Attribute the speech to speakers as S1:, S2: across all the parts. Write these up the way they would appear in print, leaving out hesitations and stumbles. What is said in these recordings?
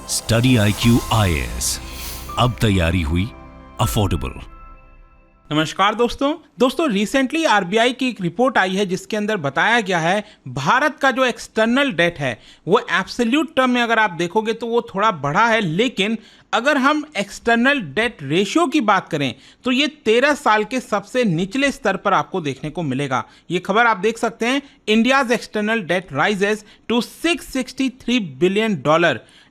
S1: Study IQ IAS, अब तैयारी हुई अफोर्डेबल।
S2: नमस्कार दोस्तों रिसेंटली आरबीआई की एक रिपोर्ट आई है जिसके अंदर बताया गया है भारत का जो एक्सटर्नल डेट है वो एब्सोल्यूट टर्म में अगर आप देखोगे तो वो थोड़ा बढ़ा है, लेकिन अगर हम एक्सटर्नल डेट रेशियो की बात करें तो ये 13 साल के सबसे निचले स्तर पर आपको देखने को मिलेगा। ये खबर आप देख सकते हैं, India's external debt rises to $663 billion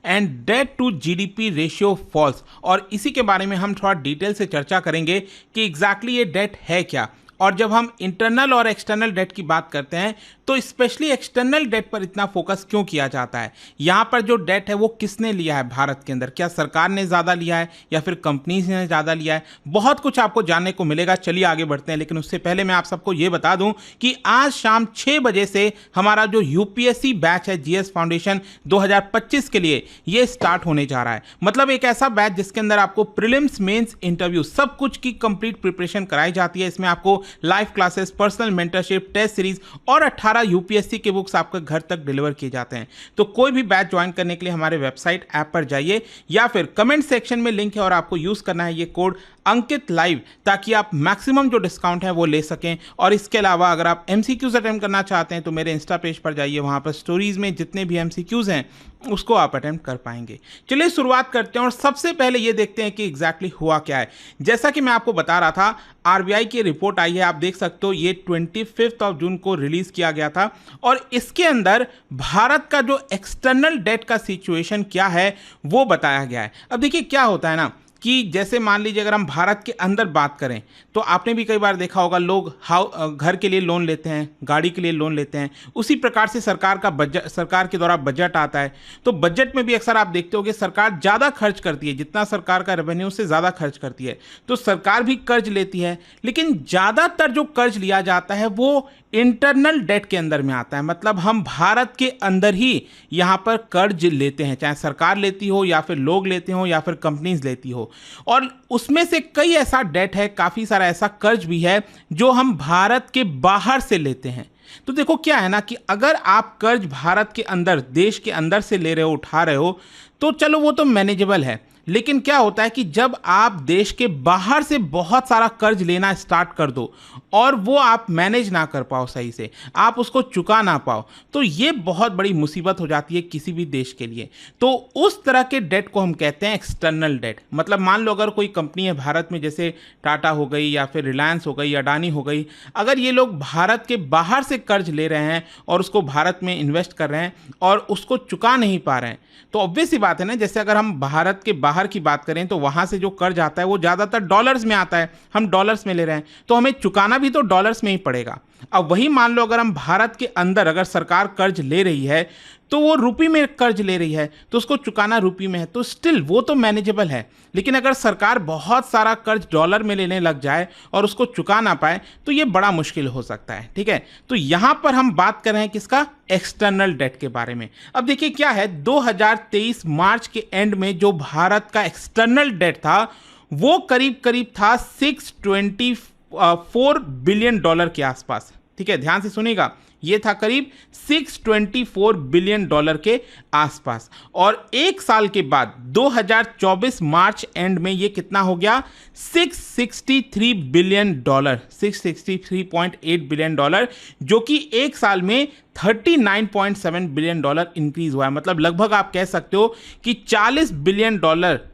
S2: and debt to GDP ratio falls. और इसी के बारे में हम थोड़ा डिटेल से चर्चा करेंगे कि एग्जैक्टली ये डेट है क्या। और जब हम इंटरनल और एक्सटर्नल डेट की बात करते हैं तो स्पेशली एक्सटर्नल डेट पर इतना फोकस क्यों किया जाता है, यहाँ पर जो डेट है वो किसने लिया है भारत के अंदर, क्या सरकार ने ज़्यादा लिया है या फिर कंपनीज ने ज़्यादा लिया है, बहुत कुछ आपको जानने को मिलेगा। चलिए आगे बढ़ते हैं, लेकिन उससे पहले मैं आप सबको ये बता दूं कि आज शाम 6 बजे से हमारा जो यूपीएससी बैच है जीएस फाउंडेशन 2025 के लिए ये स्टार्ट होने जा रहा है। मतलब एक ऐसा बैच जिसके अंदर आपको प्रीलिम्स, मेंस, इंटरव्यू सब कुछ की कंप्लीट प्रिपरेशन कराई जाती है। इसमें आपको live classes, personal mentorship, test series और 18 यूपीएससी के बुक्स आपके घर तक डिलीवर किए जाते हैं। तो कोई भी बैच ज्वाइन करने के लिए हमारे वेबसाइट ऐप पर जाइए या फिर कमेंट सेक्शन में लिंक है और आपको यूज करना है ये कोड अंकित लाइव, ताकि आप मैक्सिमम जो डिस्काउंट है वो ले सकें। और इसके अलावा अगर आप एमसीक्यूज अटेम्प्ट करना चाहते हैं तो मेरे इंस्टा पेज पर जाइए, वहां पर स्टोरीज में जितने भी एमसीक्यूज हैं उसको आप अटेम्प्ट कर पाएंगे। चलिए शुरुआत करते हैं और सबसे पहले ये देखते हैं कि एग्जैक्टली हुआ क्या है। जैसा कि मैं आपको बता रहा था, आरबीआई की रिपोर्ट आई है, आप देख सकते हो, ये 25 जून को रिलीज किया गया था और इसके अंदर भारत का जो एक्सटर्नल डेट का सिचुएशन क्या है वो बताया गया है। अब देखिए क्या होता है ना कि जैसे मान लीजिए अगर हम भारत के अंदर बात करें तो आपने भी कई बार देखा होगा, लोग घर के लिए लोन लेते हैं, गाड़ी के लिए लोन लेते हैं। उसी प्रकार से सरकार के द्वारा बजट आता है, तो बजट में भी अक्सर आप देखते होगे सरकार ज़्यादा खर्च करती है, जितना सरकार का रेवेन्यू उससे ज़्यादा खर्च करती है। तो सरकार भी कर्ज लेती है, लेकिन ज़्यादातर जो कर्ज लिया जाता है वो इंटरनल डेट के अंदर में आता है। मतलब हम भारत के अंदर ही यहाँ पर कर्ज लेते हैं, चाहे सरकार लेती हो या फिर लोग लेते हो या फिर कंपनीज लेती हो। और उसमें से कई ऐसा डेट है, काफ़ी सारा ऐसा कर्ज भी है जो हम भारत के बाहर से लेते हैं। तो देखो क्या है ना कि अगर आप कर्ज भारत के अंदर, देश के अंदर से ले रहे हो, उठा रहे हो, तो चलो वो तो मैनेजेबल है। लेकिन क्या होता है कि जब आप देश के बाहर से बहुत सारा कर्ज लेना स्टार्ट कर दो और वो आप मैनेज ना कर पाओ सही से, आप उसको चुका ना पाओ, तो ये बहुत बड़ी मुसीबत हो जाती है किसी भी देश के लिए। तो उस तरह के डेट को हम कहते हैं एक्सटर्नल डेट। मतलब मान लो अगर कोई कंपनी है भारत में, जैसे टाटा हो गई या फिर रिलायंस हो गई, अडानी हो गई, अगर ये लोग भारत के बाहर से कर्ज ले रहे हैं और उसको भारत में इन्वेस्ट कर रहे हैं और उसको चुका नहीं पा रहे हैं, तो ऑब्वियस सी बात है ना, जैसे अगर हम भारत के बाहर की बात करें तो वहां से जो कर्ज आता है वो ज्यादातर डॉलर्स में आता है, हम डॉलर्स में ले रहे हैं, तो हमें चुकाना भी तो डॉलर्स में ही पड़ेगा। अब वही मान लो अगर हम भारत के अंदर अगर सरकार कर्ज ले रही है तो वो रुपये में कर्ज ले रही है तो उसको चुकाना रुपये में है, तो स्टिल वो तो मैनेजेबल है। लेकिन अगर सरकार बहुत सारा कर्ज डॉलर में लेने लग जाए और उसको चुका ना पाए तो ये बड़ा मुश्किल हो सकता है। ठीक है, तो यहां पर हम बात कर रहे हैं किसका, एक्सटर्नल डेट के बारे में। अब देखिए क्या है, 2023 मार्च के एंड में जो भारत का एक्सटर्नल डेट था वो करीब करीब था $624 बिलियन के आसपास। ठीक है, ध्यान से सुनिएगा, ये था करीब $624 बिलियन के आसपास। और एक साल के बाद 2024 मार्च एंड में ये कितना हो गया, $663 बिलियन, $663.8 बिलियन, जो कि एक साल में $39.7 बिलियन इंक्रीज हुआ है। मतलब लगभग आप कह सकते हो कि $40 बिलियन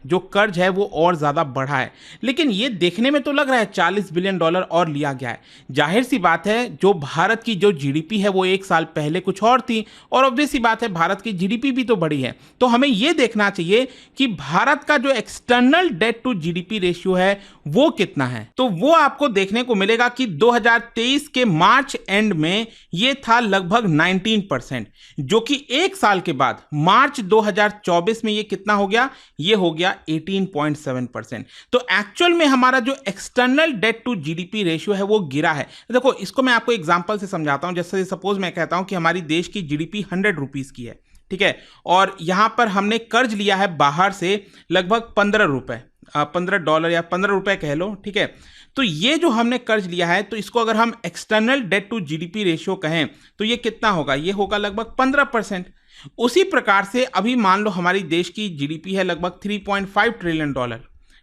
S2: जो कर्ज है वो और ज़्यादा बढ़ा है। लेकिन ये देखने में तो लग रहा है $40 बिलियन और लिया गया है। जाहिर सी बात है, जो भारत की जो जीडीपी है वो एक साल पहले कुछ और थी, और ऑब्वियस सी बात है भारत की जीडीपी भी तो बढ़ी है। तो हमें ये देखना चाहिए कि भारत का जो external debt to GDP ratio है वो कितना है। तो वो आपको देखने को मिलेगा कि 2023 के मार्च एंड में ये था लगभग 19%, जो कि एक साल के बाद मार्च 2024 में ये कितना हो गया, ये हो गया 18.7%। तो एक्चुअल में हमारा जो external debt to GDP ratio है वो गिरा है। देखो इसको मैं आपको एग्जांपल से समझाता हूं। जैसे सपोज मैं कहता हूं कि हमारी देश की जीडीपी 100 रुपीस की है, ठीक है, और यहां पर हमने कर्ज लिया है बाहर से लगभग $15 या $15 कह लो, ठीक है। तो ये जो हमने कर्ज लिया है, तो इसको अगर हम external debt to GDP ratio कहें तो ये कितना होगा, ये होगा लगभग 15%। उसी प्रकार से अभी मान लो हमारी देश की जीडीपी है लगभग 3.5 ट्रिलियन डॉलर,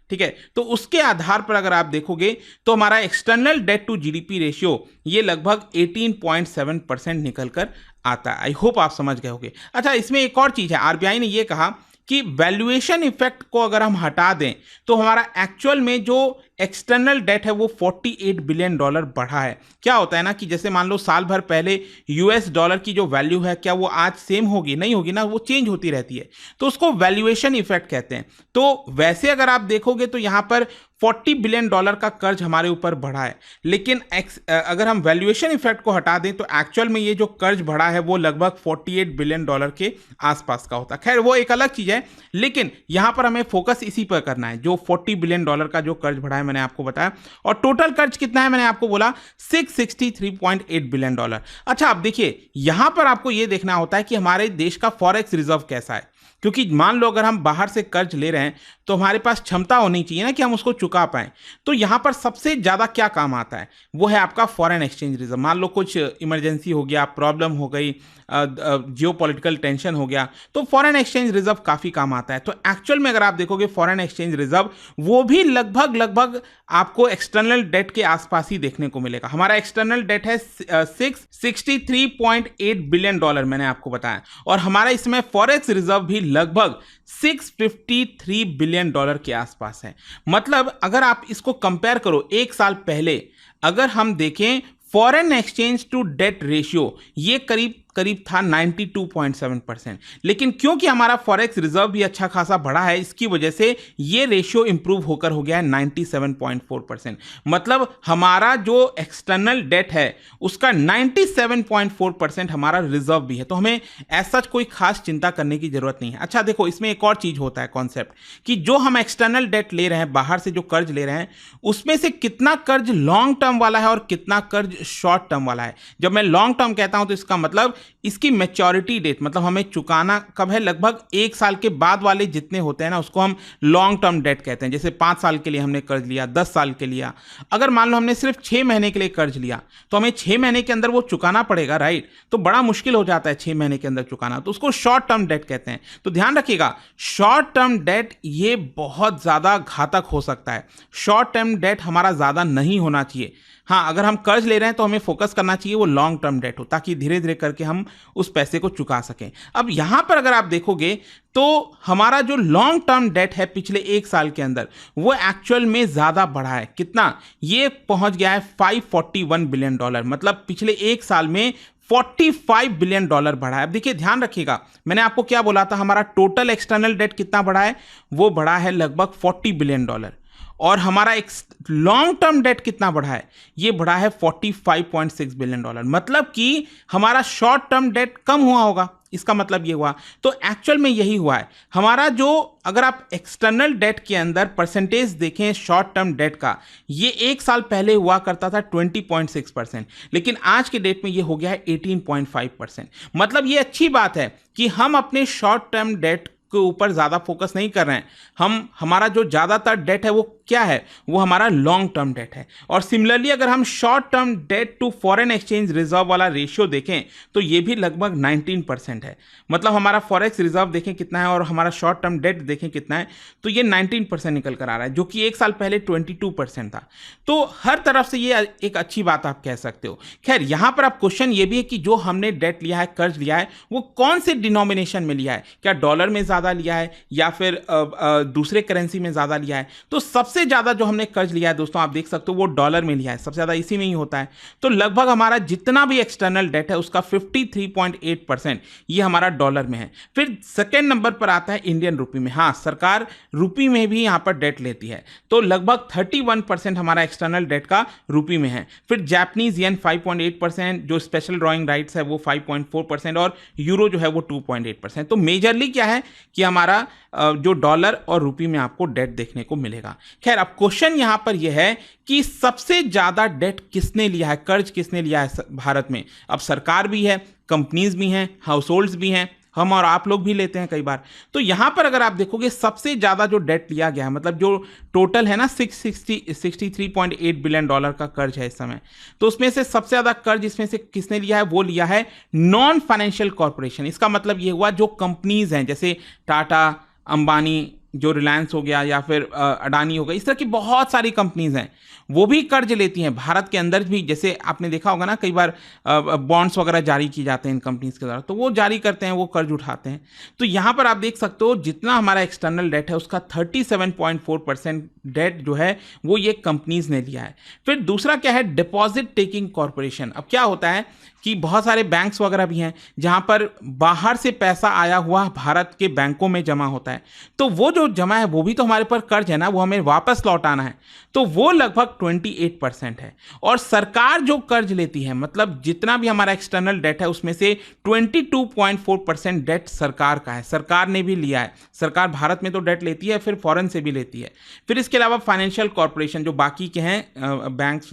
S2: ठीक है। तो उसके आधार पर अगर आप देखोगे तो हमारा external debt to GDP ratio ये लगभग 18.7% निकल कर आता है। आई होप आप समझ गए होंगे। अच्छा, इसमें एक और चीज है, आरबीआई ने ये कहा कि वैल्यूएशन इफेक्ट को अगर हम हटा दें तो हमारा एक्चुअल में जो एक्सटर्नल डेट है वो 48 बिलियन डॉलर बढ़ा है। क्या होता है ना कि जैसे मान लो साल भर पहले यूएस डॉलर की जो वैल्यू है क्या वो आज सेम होगी? नहीं होगी ना, वो चेंज होती रहती है, तो उसको वैल्यूएशन इफेक्ट कहते हैं। तो वैसे अगर आप देखोगे तो यहाँ पर 40 बिलियन डॉलर का कर्ज हमारे ऊपर बढ़ा है, लेकिन अगर हम वैल्यूएशन इफेक्ट को हटा दें तो एक्चुअल में ये जो कर्ज बढ़ा है वो लगभग 48 बिलियन डॉलर के आसपास का होता है। खैर वो एक अलग चीज है, लेकिन यहां पर हमें फोकस इसी पर करना है, जो 40 बिलियन डॉलर का जो कर्ज बढ़ा है मैंने आपको बताया। और टोटल कर्ज कितना है मैंने आपको बोला 663.8 बिलियन डॉलर। अच्छा, अब देखिए यहां पर आपको यह देखना होता है कि हमारे देश का फॉरेक्स रिजर्व कैसा है, क्योंकि मान लो अगर हम बाहर से कर्ज ले रहे हैं तो हमारे पास क्षमता होनी चाहिए ना कि हम उसको चुका पाएं। तो यहां पर सबसे ज्यादा क्या काम आता है वो है आपका फॉरेन एक्सचेंज रिजर्व। मान लो कुछ इमरजेंसी हो गया, प्रॉब्लम हो गई, जियोपॉलिटिकल टेंशन हो गया, तो फॉरेन एक्सचेंज रिजर्व काफी काम आता है। तो एक्चुअल में अगर आप देखोगे फॉरेन एक्सचेंज रिजर्व वो भी लगभग आपको एक्सटर्नल डेट के आसपास ही देखने को मिलेगा। हमारा एक्सटर्नल डेट है 663.8 बिलियन डॉलर मैंने आपको बताया, और हमारा इसमें फॉरेक्स रिजर्व भी लगभग 653 बिलियन डॉलर के आसपास है। मतलब अगर आप इसको कंपेयर करो एक साल पहले, अगर हम देखें foreign exchange to debt ratio ये करीब था 92.7%, लेकिन क्योंकि हमारा फॉरेक्स रिजर्व भी अच्छा खासा बढ़ा है, इसकी वजह से ये रेशियो इंप्रूव होकर हो गया है 97.4%। मतलब हमारा जो एक्सटर्नल डेट है उसका 97.4% हमारा रिजर्व भी है। तो हमें ऐसा कोई खास चिंता करने की जरूरत नहीं है। अच्छा देखो, इसमें एक और चीज होता है कॉन्सेप्ट कि जो हम एक्सटर्नल डेट ले रहे हैं, बाहर से जो कर्ज ले रहे हैं, उसमें से कितना कर्ज लॉन्ग टर्म वाला है और कितना कर्ज शॉर्ट टर्म वाला है। जब मैं लॉन्ग टर्म कहता हूं तो इसका मतलब इसकी मैच्योरिटी डेट, मतलब हमें चुकाना कब है, लगभग एक साल के बाद वाले जितने होते हैं ना उसको हम लॉन्ग टर्म डेट कहते हैं। जैसे 5 साल के लिए हमने कर्ज लिया, 10 साल के लिया। अगर मान लो हमने सिर्फ 6 महीने के लिए कर्ज लिया तो हमें 6 महीने के अंदर वो चुकाना पड़ेगा, राइट? तो बड़ा मुश्किल हो जाता है 6 महीने के अंदर चुकाना, तो उसको शॉर्ट टर्म डेट कहते हैं। तो ध्यान रखिएगा, शॉर्ट टर्म डेट ये बहुत ज्यादा घातक हो सकता है। शॉर्ट टर्म डेट हमारा ज्यादा नहीं होना चाहिए। हाँ, अगर हम कर्ज ले रहे हैं तो हमें फोकस करना चाहिए वो लॉन्ग टर्म डेट हो, ताकि धीरे धीरे करके हम उस पैसे को चुका सकें। अब यहां पर अगर आप देखोगे तो हमारा जो लॉन्ग टर्म डेट है पिछले एक साल के अंदर वो एक्चुअल में ज्यादा बढ़ा है। कितना? ये पहुंच गया है 541 बिलियन डॉलर। मतलब पिछले एक साल में 45 बिलियन डॉलर बढ़ा है। अब देखिए ध्यान रखिएगा, मैंने आपको क्या बोला था, हमारा टोटल एक्सटर्नल डेट कितना बढ़ा है? वो बढ़ा है लगभग 40 बिलियन डॉलर। और हमारा एक लॉन्ग टर्म डेट कितना बढ़ा है? ये बढ़ा है 45.6 बिलियन डॉलर। मतलब कि हमारा शॉर्ट टर्म डेट कम हुआ होगा, इसका मतलब ये हुआ। तो एक्चुअल में यही हुआ है हमारा जो, अगर आप एक्सटर्नल डेट के अंदर परसेंटेज देखें शॉर्ट टर्म डेट का, ये एक साल पहले हुआ करता था 20.6%, लेकिन आज के डेट में ये हो गया है 18.5%। मतलब ये अच्छी बात है कि हम अपने शॉर्ट टर्म डेट के ऊपर ज्यादा फोकस नहीं कर रहे हैं। हमारा जो ज्यादातर डेट है वो क्या है? वो हमारा लॉन्ग टर्म डेट है। और सिमिलरली अगर हम short term debt to foreign exchange reserve वाला रेशियो देखें तो ये भी लगभग 19% है। मतलब हमारा फॉरेक्स रिजर्व देखें कितना है और हमारा शॉर्ट टर्म डेट देखें कितना है, तो ये 19% निकल कर आ रहा है, जो कि एक साल पहले 22% था। तो हर तरफ से ये एक अच्छी बात आप कह सकते हो। खैर यहां पर अब क्वेश्चन ये भी है कि जो हमने डेट लिया है, कर्ज लिया है, वो कौन से डिनोमिनेशन में लिया है? क्या डॉलर में ज्यादा लिया है या फिर दूसरे करेंसी में ज्यादा लिया है? तो सबसे ज्यादा जो हमने कर्ज लिया है दोस्तों, आप देख सकते हो वो डॉलर में लिया है, सबसे ज्यादा इसी में ही होता है। तो लगभग हमारा जितना भी एक्सटर्नल डेट है उसका 53.8% ये हमारा डॉलर में है। फिर सेकेंड नंबर पर आता है इंडियन रुपी में। हाँ, सरकार रुपी में भी यहां पर डेट लेती है, तो लगभग 31% हमारा एक्सटर्नल डेट का रुपी में है। फिर जापानीज येन 5.8%, जो स्पेशल ड्रॉइंग राइट्स है वो 5.4%, और यूरो जो है वो 2.8%। तो मेजरली क्या है कि हमारा जो डॉलर और रुपी में आपको डेट देखने को मिलेगा। खैर अब क्वेश्चन यहां पर यह है कि सबसे ज्यादा डेट किसने लिया है, कर्ज किसने लिया है भारत में? अब सरकार भी है, कंपनीज भी हैं, हाउस होल्ड्स भी हैं, हम और आप लोग भी लेते हैं कई बार। तो यहाँ पर अगर आप देखोगे सबसे ज़्यादा जो डेट लिया गया है, मतलब जो टोटल है ना 63.8 बिलियन डॉलर का कर्ज है इस समय, तो उसमें से सबसे ज़्यादा कर्ज इसमें से किसने लिया है, वो लिया है नॉन फाइनेंशियल कॉरपोरेशन। इसका मतलब ये हुआ जो कंपनीज हैं जैसे टाटा, अंबानी, जो रिलायंस हो गया या फिर अडानी हो गया, इस तरह की बहुत सारी कंपनीज हैं, वो भी कर्ज लेती हैं भारत के अंदर भी। जैसे आपने देखा होगा ना कई बार बॉन्ड्स वगैरह जारी किए जाते हैं इन कंपनीज के द्वारा, तो वो जारी करते हैं, वो कर्ज उठाते हैं। तो यहाँ पर आप देख सकते हो जितना हमारा एक्सटर्नल डेट है उसका 37.4% डेट जो है वो ये कंपनीज ने लिया है। फिर दूसरा क्या है, डिपॉजिट टेकिंग कॉरपोरेशन। अब क्या होता है कि बहुत सारे बैंक्स वगैरह भी हैं जहां पर बाहर से पैसा आया हुआ भारत के बैंकों में जमा होता है, तो वो जो जमा है वो भी तो हमारे पर कर्ज है ना, वो हमें वापस लौटाना है, तो वो लगभग 28% है। और सरकार जो कर्ज लेती है, मतलब जितना भी हमारा एक्सटर्नल डेट है उसमें से 22.4% डेट सरकार का है, सरकार ने भी लिया है। सरकार भारत में तो डेट लेती है, फिर फॉरेन से भी लेती है। फिर इसके अलावा फाइनेंशियल कॉरपोरेशन जो बाकी के हैं बैंक्स,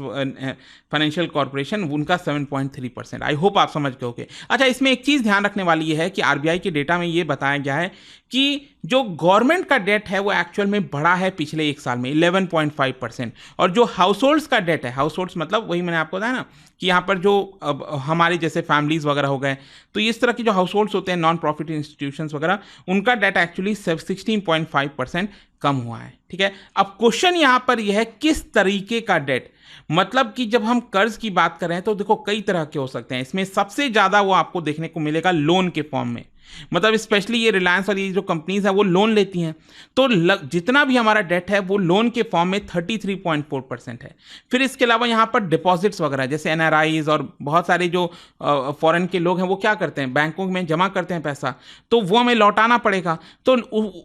S2: फाइनेंशियल कॉरपोरेशन, उनका 7.3%। आई होप आप समझ गए होंगे। अच्छा, इसमें एक चीज़ ध्यान रखने वाली है कि आरबीआई के डेटा में ये बताया गया है कि जो गवर्नमेंट का डेट है वो एक्चुअल में बढ़ा है पिछले एक साल में 11.5%, और जो हाउस होल्ड्स का डेट है, हाउस होल्ड्स मतलब वही मैंने आपको बताया ना कि यहाँ पर जो हमारे जैसे फैमिलीज वगैरह हो गए, तो इस तरह के जो हाउस होल्ड्स होते हैं, नॉन प्रॉफिट इंस्टीट्यूशंस वगैरह, उनका डेटा एक्चुअली 16.5% कम हुआ है। ठीक है, अब क्वेश्चन यहाँ पर यह है किस तरीके का डेट, मतलब कि जब हम कर्ज की बात कर रहे हैं तो देखो कई तरह के हो सकते हैं। इसमें सबसे ज़्यादा वो आपको देखने को मिलेगा लोन के फॉर्म में, मतलब स्पेशली ये रिलायंस और ये जो कंपनीज हैं वो लोन लेती हैं, तो जितना भी हमारा डेट है वो लोन के फॉर्म में 33.4% है। फिर इसके अलावा यहाँ पर डिपॉजिट्स वगैरह जैसे एनआरआईज और बहुत सारे जो फॉरेन के लोग हैं वो क्या करते हैं, बैंकों में जमा करते हैं पैसा, तो वो हमें लौटाना पड़ेगा, तो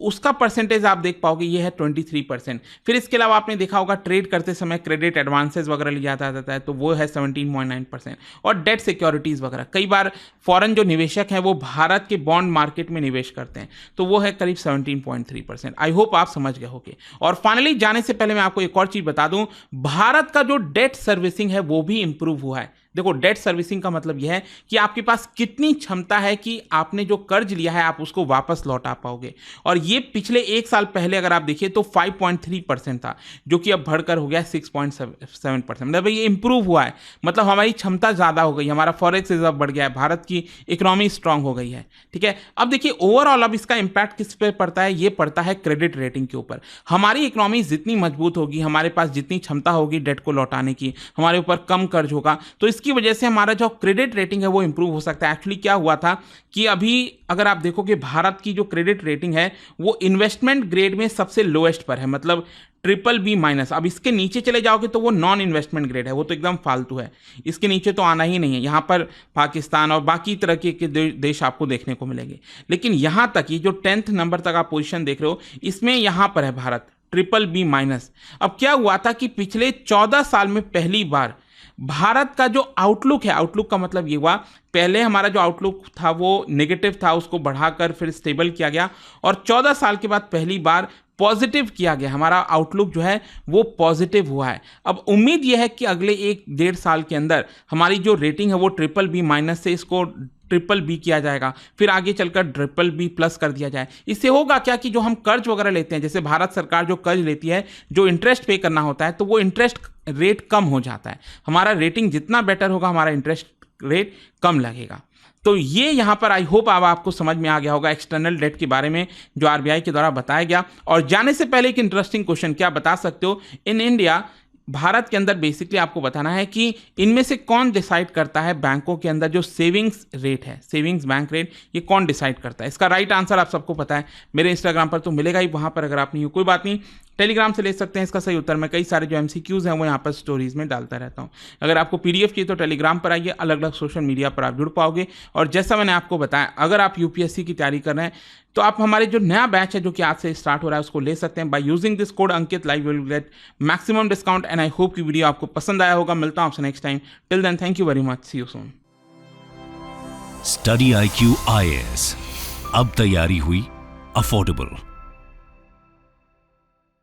S2: उसका परसेंटेज आप देख पाओगे ये है 23%। फिर इसके अलावा आपने देखा होगा ट्रेड करते समय क्रेडिट एडवांसेस वगैरह लिया जाता है, तो वो है 17.9%। और डेट सिक्योरिटीज वगैरह, कई बार फॉरेन जो निवेशक हैं वो भारत के बॉन्ड मार्केट में निवेश करते हैं, तो वो है करीब 17.3%। आई होप आप समझ गए होंगे। और फाइनली जाने से पहले मैं आपको एक और चीज बता दूं, भारत का जो डेट सर्विसिंग है वो भी इंप्रूव हुआ है। देखो, डेट सर्विसिंग का मतलब यह है कि आपके पास कितनी क्षमता है कि आपने जो कर्ज लिया है आप उसको वापस लौटा पाओगे। और ये पिछले एक साल पहले अगर आप देखिए तो 5.3% था, जो कि अब बढ़कर हो गया 6.7%। मतलब ये इंप्रूव हुआ है, मतलब हमारी क्षमता ज़्यादा हो गई, हमारा फॉरेक्स रिजर्व बढ़ गया है, भारत की इकोनॉमी स्ट्रांग हो गई है। ठीक है, अब देखिए ओवरऑल अब इसका इंपैक्ट किस पे पड़ता है, ये पड़ता है क्रेडिट रेटिंग के ऊपर। हमारी इकोनॉमी जितनी मजबूत होगी, हमारे पास जितनी क्षमता होगी डेट को लौटाने की, हमारे ऊपर कम कर्ज होगा, तो इसकी वजह से हमारा जो क्रेडिट रेटिंग है वो इंप्रूव हो सकता है। एक्चुअली क्या हुआ था कि अभी अगर आप देखो कि भारत की जो क्रेडिट रेटिंग है वो इन्वेस्टमेंट ग्रेड में सबसे लोएस्ट पर है, मतलब BBB-। अब इसके नीचे चले जाओगे तो वो नॉन इन्वेस्टमेंट ग्रेड है, वो तो एकदम फालतू है, इसके नीचे तो आना ही नहीं है। यहाँ पर पाकिस्तान और बाकी तरह के देश आपको देखने को मिलेंगे, लेकिन यहाँ तक ये जो 10th नंबर तक आप पोजीशन देख रहे हो, इसमें यहाँ पर है भारत BBB-। अब क्या हुआ था कि पिछले 14 साल में पहली बार भारत का जो आउटलुक है, आउटलुक का मतलब ये हुआ, पहले हमारा जो आउटलुक था वो नेगेटिव था, उसको बढ़ाकर फिर स्टेबल किया गया, और 14 साल के बाद पहली बार पॉजिटिव किया गया, हमारा आउटलुक जो है वो पॉजिटिव हुआ है। अब उम्मीद यह है कि अगले 1-1.5 साल के अंदर हमारी जो रेटिंग है वो BBB- से इसको BBB किया जाएगा, फिर आगे चलकर BBB+ कर दिया जाए। इससे होगा क्या कि जो हम कर्ज वगैरह लेते हैं, जैसे भारत सरकार जो कर्ज लेती है, जो इंटरेस्ट पे करना होता है, तो वो इंटरेस्ट रेट कम हो जाता है। हमारा रेटिंग जितना बेटर होगा हमारा इंटरेस्ट रेट कम लगेगा। तो ये यहाँ पर आई होप अब आपको समझ में आ गया होगा एक्सटर्नल डेट के बारे में जो आरबीआई के द्वारा बताया गया। और जाने से पहले एक इंटरेस्टिंग क्वेश्चन, क्या बता सकते हो इन इंडिया, भारत के अंदर बेसिकली आपको बताना है कि इनमें से कौन डिसाइड करता है बैंकों के अंदर जो सेविंग्स रेट है, सेविंग्स बैंक रेट, ये कौन डिसाइड करता है? इसका राइट आंसर आप सबको पता है, मेरे इंस्टाग्राम पर तो मिलेगा ही, वहां पर अगर आप नहीं हो कोई बात नहीं, टेलीग्राम से ले सकते हैं इसका सही उत्तर। मैं कई सारे जो MCQs हैं वो यहाँ पर स्टोरीज में डालता रहता हूँ। अगर आपको PDF चाहिए तो टेलीग्राम पर आइए, अलग अलग सोशल मीडिया पर आप जुड़ पाओगे। और जैसा मैंने आपको बताया, अगर आप UPSC की तैयारी कर रहे हैं तो आप हमारे जो नया बैच है जो कि आज से स्टार्ट हो रहा है उसको ले सकते हैं। By using this code Ankit live will get maximum discount. And I hope की वीडियो आपको पसंद आया होगा। मिलता हूँ आपसे next time. Till then, thank you very much, see you soon.
S1: Study IQ IAS, अब तैयारी हुई अफोर्डेबल।